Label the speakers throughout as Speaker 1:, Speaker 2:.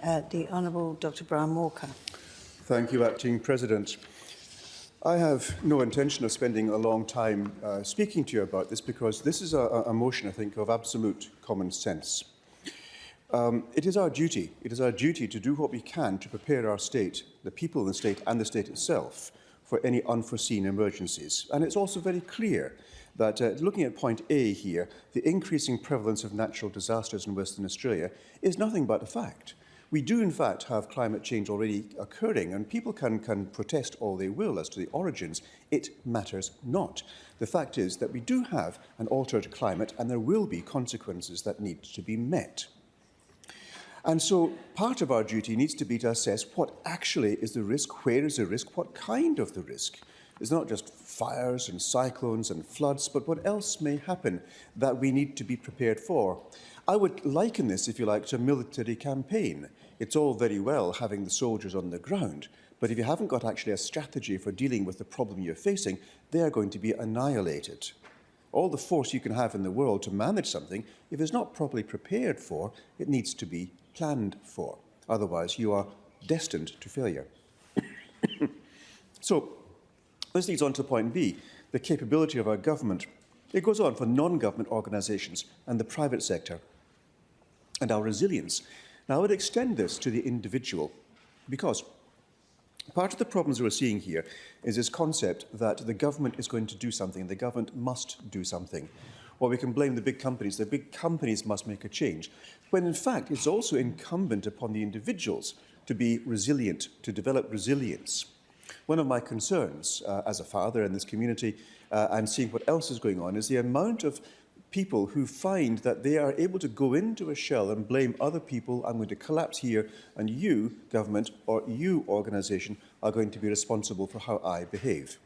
Speaker 1: The Honourable Dr Brian Walker.
Speaker 2: Thank you, Acting President. I have no intention of spending a long time speaking to you about this, because this is a motion, I think, of absolute common sense. It is our duty to do what we can to prepare our state, the people in the state and the state itself, for any unforeseen emergencies. And it's also very clear that, looking at point A here, the increasing prevalence of natural disasters in Western Australia is nothing but a fact. We do, in fact, have climate change already occurring, and people can protest all they will as to the origins. It matters not. The fact is that we do have an altered climate, and there will be consequences that need to be met. And so part of our duty needs to be to assess what actually is the risk, where is the risk, what kind of the risk. It's not just fires and cyclones and floods, but what else may happen that we need to be prepared for. I would liken this, if you like, to a military campaign. It's all very well having the soldiers on the ground, but if you haven't got actually a strategy for dealing with the problem you're facing, they are going to be annihilated. All the force you can have in the world to manage something, if it's not properly prepared for, it needs to be planned for. Otherwise, you are destined to failure. So, this leads on to point B, the capability of our government. It goes on for non-government organisations and the private sector, and our resilience. Now, I would extend this to the individual, because part of the problems we're seeing here is this concept that the government is going to do something, the government must do something. Or we can blame the big companies must make a change, when in fact it's also incumbent upon the individuals to be resilient, to develop resilience. One of my concerns as a father in this community and seeing what else is going on is the amount of people who find that they are able to go into a shell and blame other people. I'm going to collapse here, and you, government, or you, organisation, are going to be responsible for how I behave.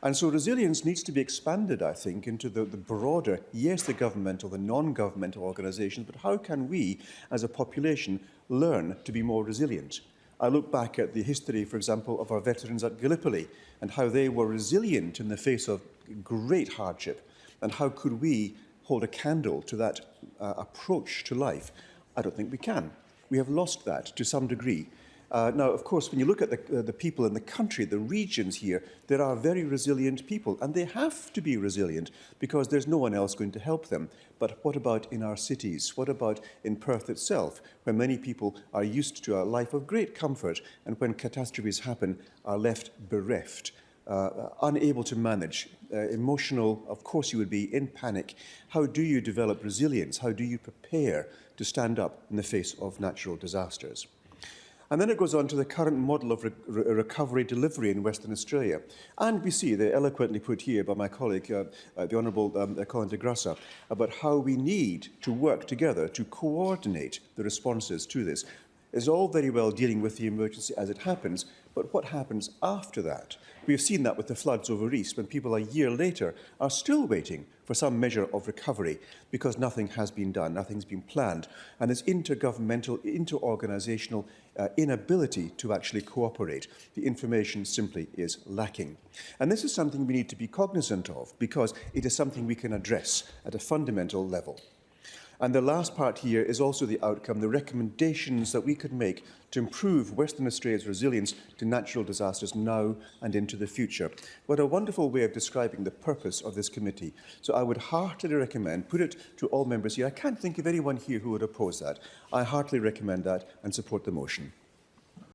Speaker 2: And so resilience needs to be expanded, I think, into the broader, yes, the governmental, the non-governmental organisations, but how can we, as a population, learn to be more resilient? I look back at the history, for example, of our veterans at Gallipoli and how they were resilient in the face of great hardship, and how could we hold a candle to that approach to life? I don't think we can. We have lost that to some degree. Now, of course, when you look at the people in the country, the regions here, there are very resilient people, and they have to be resilient because there's no one else going to help them. But what about in our cities? What about in Perth itself, where many people are used to a life of great comfort, and when catastrophes happen, are left bereft, unable to manage, emotional, of course you would be, in panic. How do you develop resilience? How do you prepare to stand up in the face of natural disasters? And then it goes on to the current model of recovery delivery in Western Australia. And we see, they're eloquently put here by my colleague, the Honourable Colin de Grassa, about how we need to work together to coordinate the responses to this. It's all very well dealing with the emergency as it happens, but what happens after that? We have seen that with the floods over East, when people a year later are still waiting for some measure of recovery because nothing has been done, nothing's been planned, and this intergovernmental, interorganisational inability to actually cooperate. The information simply is lacking. And this is something we need to be cognizant of, because it is something we can address at a fundamental level. And the last part here is also the outcome, the recommendations that we could make to improve Western Australia's resilience to natural disasters now and into the future. What a wonderful way of describing the purpose of this committee. So I would heartily recommend, put it to all members here. I can't think of anyone here who would oppose that. I heartily recommend that and support the motion.